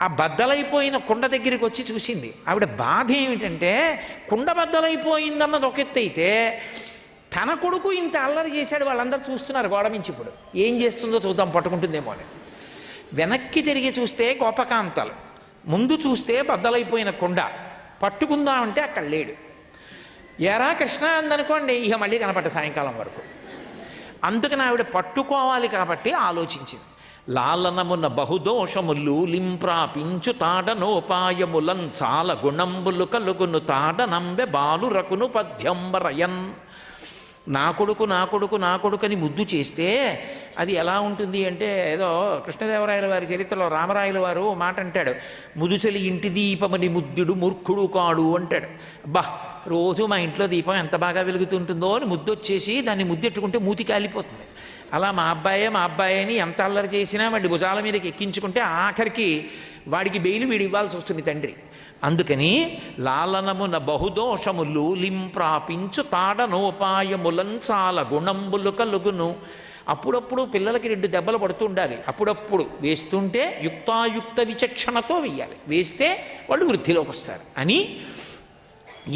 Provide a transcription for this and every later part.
ఆ బద్దలైపోయిన కుండ దగ్గరికి వచ్చి చూసింది. ఆవిడ బాధ ఏమిటంటే కుండ బద్దలైపోయిందన్నది ఒక ఎత్తు అయితే, తన కొడుకు ఇంత అల్లరి చేశాడు, వాళ్ళందరూ చూస్తున్నారు గోడ మించి. ఇప్పుడు ఏం చేస్తుందో చూద్దాం, పట్టుకుంటుందేమో అని. వెనక్కి తిరిగి చూస్తే గోపకాంతలు, ముందు చూస్తే బద్దలైపోయిన కుండ. పట్టుకుందామంటే అక్కడ లేడు. ఎరా కృష్ణ అందనుకోండి, ఇక మళ్ళీ కనపడ్డ సాయంకాలం వరకు. అందుకని ఆవిడ పట్టుకోవాలి కాబట్టి ఆలోచించింది. లాలనమున బహుదోషములు లింప్రాపించు తాడనోపాయములన్ చాలా గుణంబులు కలుగును తాడనంబె బాలు రకును పద్యంబరయన్. నా కొడుకు నా కొడుకు నా కొడుకని ముద్దు చేస్తే అది ఎలా ఉంటుంది అంటే, ఏదో కృష్ణదేవరాయల వారి చరిత్రలో రామరాయల వారు మాట అంటాడు, ముదుసలి ఇంటి దీపమని ముద్దుడు మూర్ఖుడు కాడు అంటాడు. అబ్బా, రోజు మా ఇంట్లో దీపం ఎంత బాగా వెలుగుతుంటుందో అని ముద్దొచ్చేసి దాన్ని ముద్దెట్టుకుంటే మూతి కాలిపోతుంది. అలా మా అబ్బాయి అని ఎంత అల్లరి చేసినా వాడి భుజాల మీదకి ఎక్కించుకుంటే ఆఖరికి వాడికి బెయిలు వీడు ఇవ్వాల్సి వస్తుంది తండ్రి. అందుకని లాలనమున బహుదోషములు లింప్రాపించు తాడనోపాయములం చాలా గుణంబులు కలుగును. అప్పుడప్పుడు పిల్లలకి 2 దెబ్బలు పడుతూ ఉండాలి. అప్పుడప్పుడు వేస్తుంటే యుక్తాయుక్త విచక్షణతో వేయాలి, వేస్తే వాళ్ళు వృద్ధిలోకి వస్తారు అని.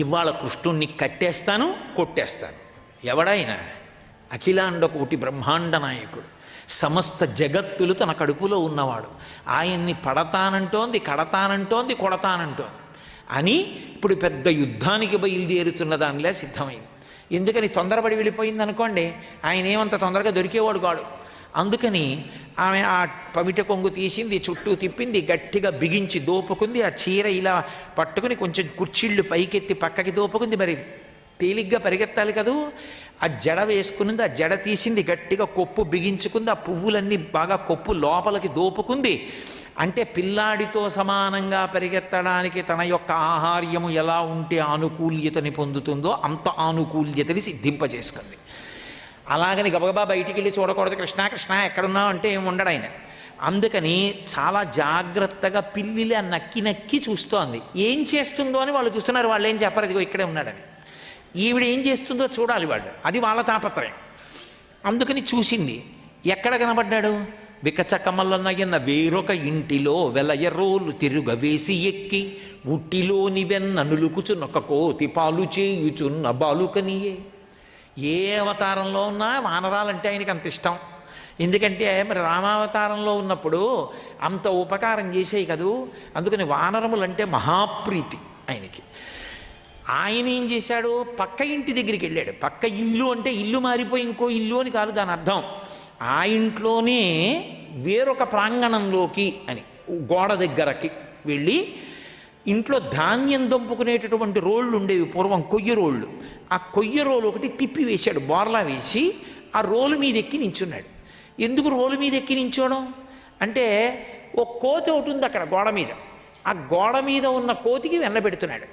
ఇవాళ కృష్ణుణ్ణి కట్టేస్తాను, కొట్టేస్తాను. ఎవడైనా అఖిలాండకోటి బ్రహ్మాండ నాయకుడు, సమస్త జగత్తులు తన కడుపులో ఉన్నవాడు, ఆయన్ని పడతానంటోంది, కడతానంటోంది, కొడతానంటోంది అని ఇప్పుడు పెద్ద యుద్ధానికి బయలుదేరుతున్న దానిలా సిద్ధమైంది. ఎందుకని తొందరపడి వెళ్ళిపోయింది అనుకోండి, ఆయన ఏమంత తొందరగా దొరికేవాడు కాడు. అందుకని ఆమె ఆ పమిట కొంగు తీసింది, చుట్టూ తిప్పింది, గట్టిగా బిగించి దోపుకుంది. ఆ చీర ఇలా పట్టుకుని కొంచెం కుర్చీళ్ళు పైకెత్తి పక్కకి దోపుకుంది. మరి తేలిగ్గా పరిగెత్తాలి కదూ. ఆ జడ వేసుకునింది, ఆ జడ తీసింది, గట్టిగా కొప్పు బిగించుకుంది, ఆ పువ్వులన్నీ బాగా కొప్పు లోపలికి దోపుకుంది. అంటే పిల్లాడితో సమానంగా పరిగెత్తడానికి తన యొక్క ఆహార్యము ఎలా ఉంటే ఆనుకూల్యతని పొందుతుందో అంత ఆనుకూల్యతని సిద్ధింపజేసుకుంది. అలాగని గబగబా బయటికి వెళ్ళి చూడకూడదు, కృష్ణ కృష్ణ ఎక్కడున్నావు అంటే ఏమి ఉండడు ఆయన. అందుకని చాలా జాగ్రత్తగా పిల్లిలా నక్కి నక్కి చూస్తోంది. ఏం చేస్తుందో అని వాళ్ళు చూస్తున్నారు, వాళ్ళు ఏం చెప్పరు, ఇదిగో ఇక్కడే ఉన్నాడని. ఈవిడ ఏం చేస్తుందో చూడాలి వాళ్ళు, అది వాళ్ళ తాపత్రయం. అందుకని చూసింది. ఎక్కడ కనబడ్డాడు? వికచకమలనయన వేరొక ఇంటిలో వెలయరోలు తిరుగవేసి ఎక్కి ఉట్టిలోని వెన్ననులుకుచునొక కోతి పాలు చేయుచున్న బాలుకనియే. ఏ అవతారంలో ఉన్నా వానరాలంటే ఆయనకి అంత ఇష్టం. ఎందుకంటే మరి రామావతారంలో ఉన్నప్పుడు అంత ఉపకారం చేసేవి కదూ. అందుకని వానరములంటే మహాప్రీతి ఆయనకి. ఆయన ఏం చేశాడు? పక్క ఇంటి దగ్గరికి వెళ్ళాడు. పక్క ఇల్లు అంటే ఇల్లు మారిపోయి ఇంకో ఇల్లు అని కాదు దాని అర్థం. ఆ ఇంట్లోనే వేరొక ప్రాంగణంలోకి అని గోడ దగ్గరకి వెళ్ళి ఇంట్లో ధాన్యం దంపుకునేటటువంటి రోళ్ళు ఉండేవి పూర్వం, కొయ్య రోళ్ళు. ఆ కొయ్య రోలు ఒకటి తిప్పి వేశాడు, బోర్లా వేసి ఆ రోలు మీద ఎక్కి నించున్నాడు. ఎందుకు రోలు మీద ఎక్కి నించోడం అంటే, ఓ కోతి ఒకటి ఉంది అక్కడ గోడ మీద. ఆ గోడ మీద ఉన్న కోతికి వెన్నబెడుతున్నాడు.